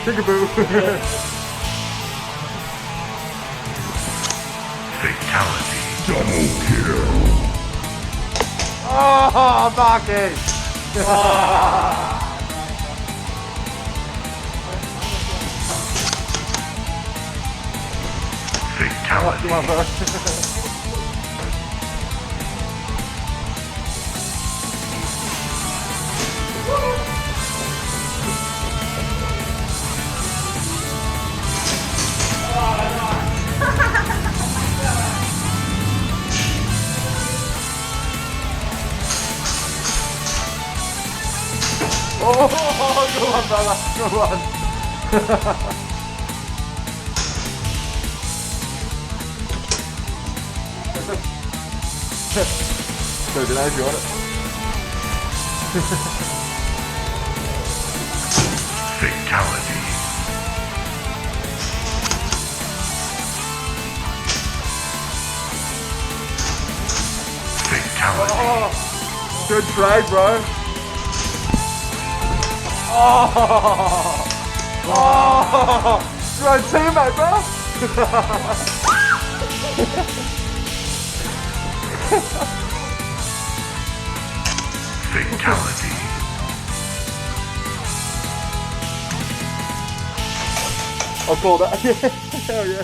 Peekaboo. Fatality. Double kill. Oh, Marky. Fatality. Come on, bro. Oh, go on, brother, go on. So did I, if you want it? Fatality. Fatality. Oh, good try, bro. Oh, you're a teammate, bro. Fatality. I'll call that. Yeah, hell yeah.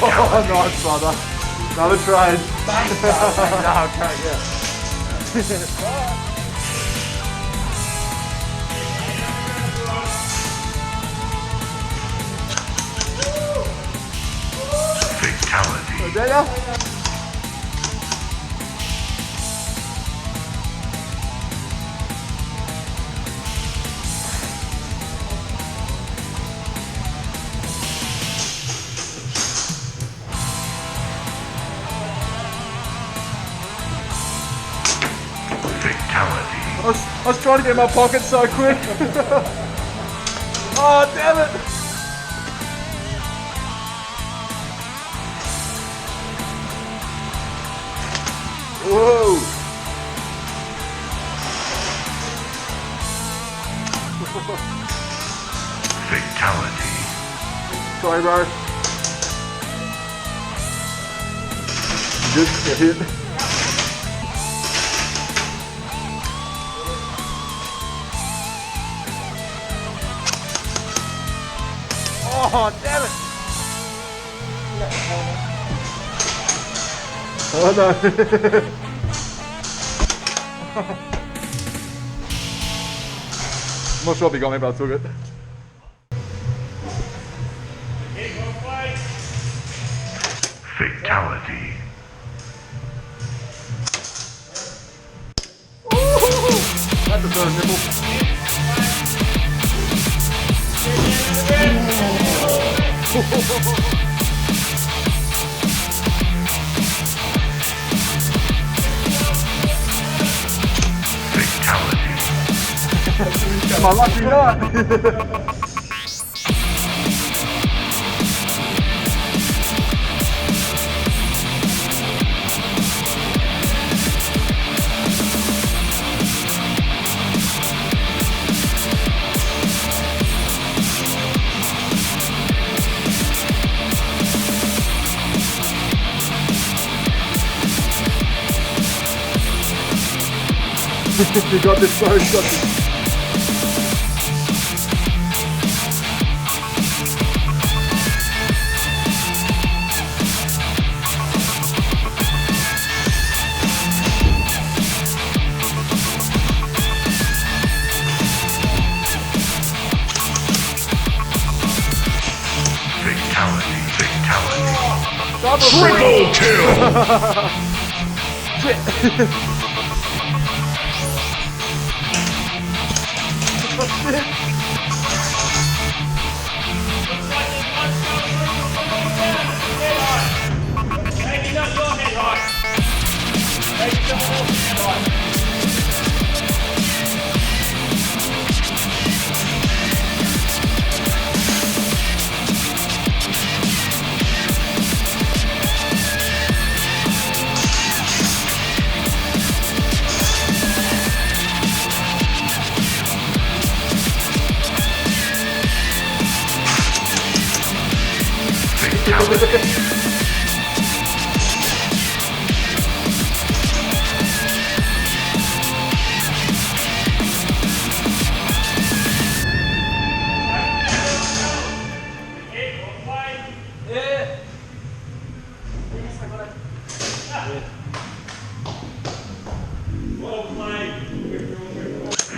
Oh, nice, brother. Another try. No, okay, yeah. Fatality. Oh, there ya? I was trying to get in my pocket so quick. Oh, damn it. Whoa. Fatality. Sorry, bro. Just get hit. Oh, damn it! Oh no! I'm not sure if he got me, but I took it. Fatality. That's the first nipple. Fatality. My lucky night. You got this, bro. You got this. Triple kill!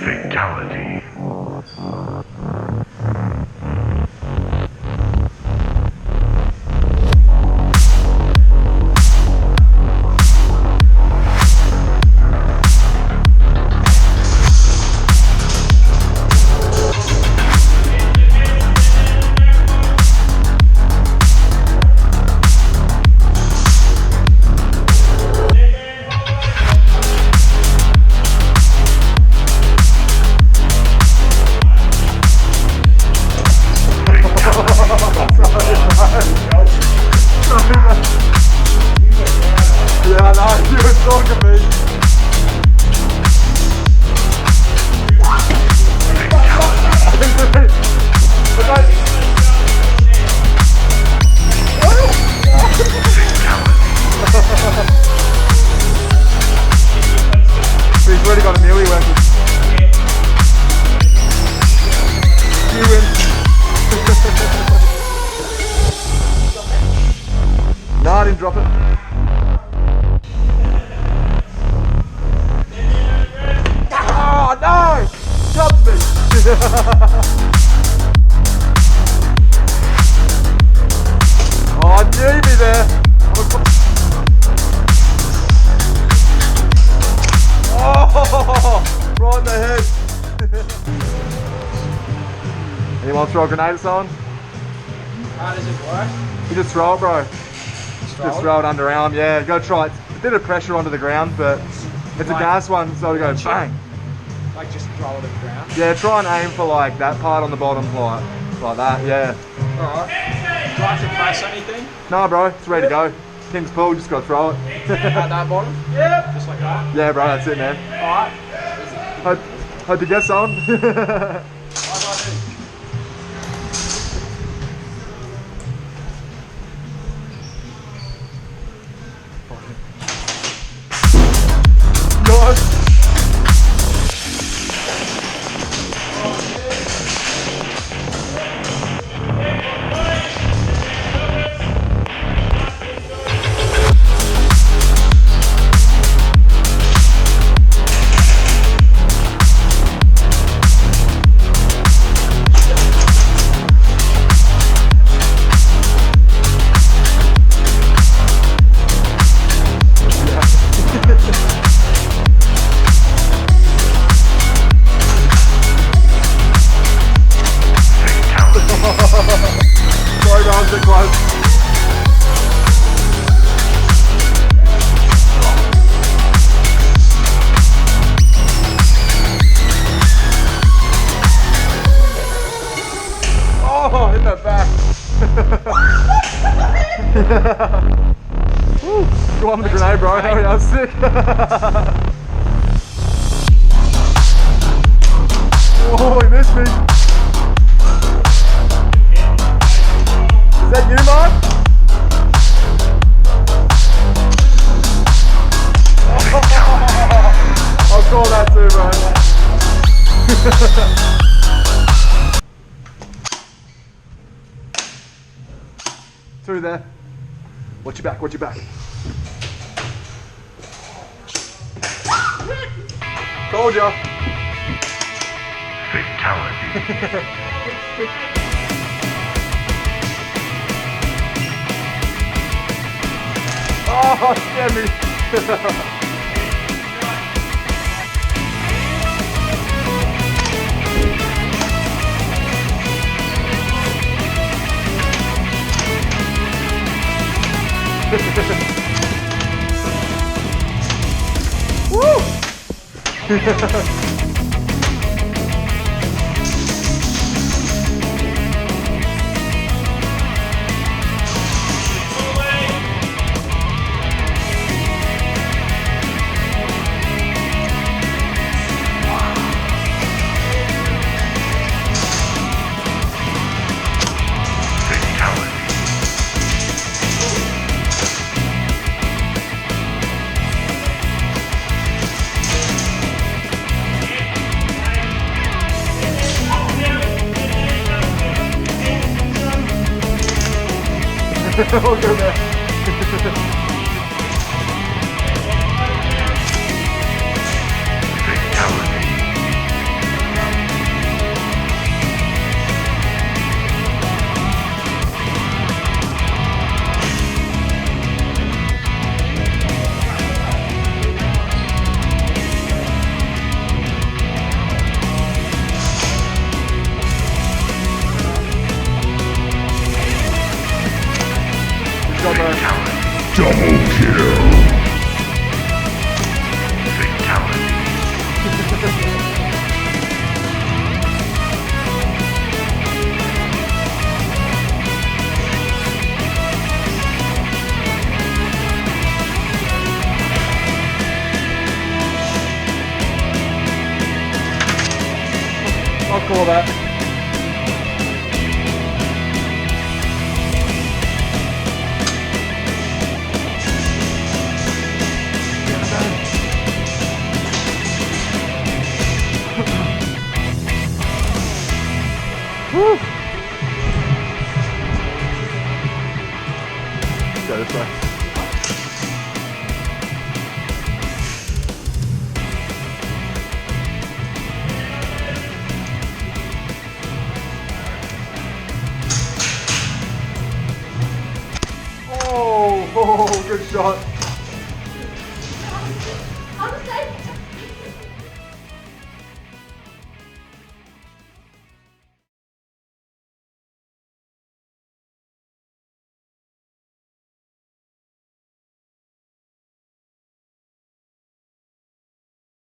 Fatality. Yeah, no, you were talking to me. He's already got a melee weapon. You win. No, I didn't drop it. Oh no! Chopped me! Oh, knew me there! Oh! Right in the head! Anyone throw a grenade at someone? How does it work? You just throw it, bro. Just throw it underarm, yeah. Go try it. A bit of pressure onto the ground, but it's a gas one, so it'll go bang. Like just throw it at the ground? Yeah, try and aim for like that part on the bottom, like that, yeah. Alright. Do I have to press anything? No, bro, it's ready to go. King's pool, just gotta throw it. At that bottom? Yeah. Just like that? Yeah, bro, that's it, man. Alright. Hope you get some. What do I do? Nice. Sorry, bro, I'm so close. Oh, hit that back. Woo, go on with the grenade, bro. Hell yeah, that's sick. Oh, he missed me. Is that you, Mark? I'll call that too, bro. Two there. Watch your back, watch your back. Told ya. Fatality. Oh, scared me. Woo! We'll go there. Double kill. Fatality. I'll call that. Woo! Go this way. Oh, good shot.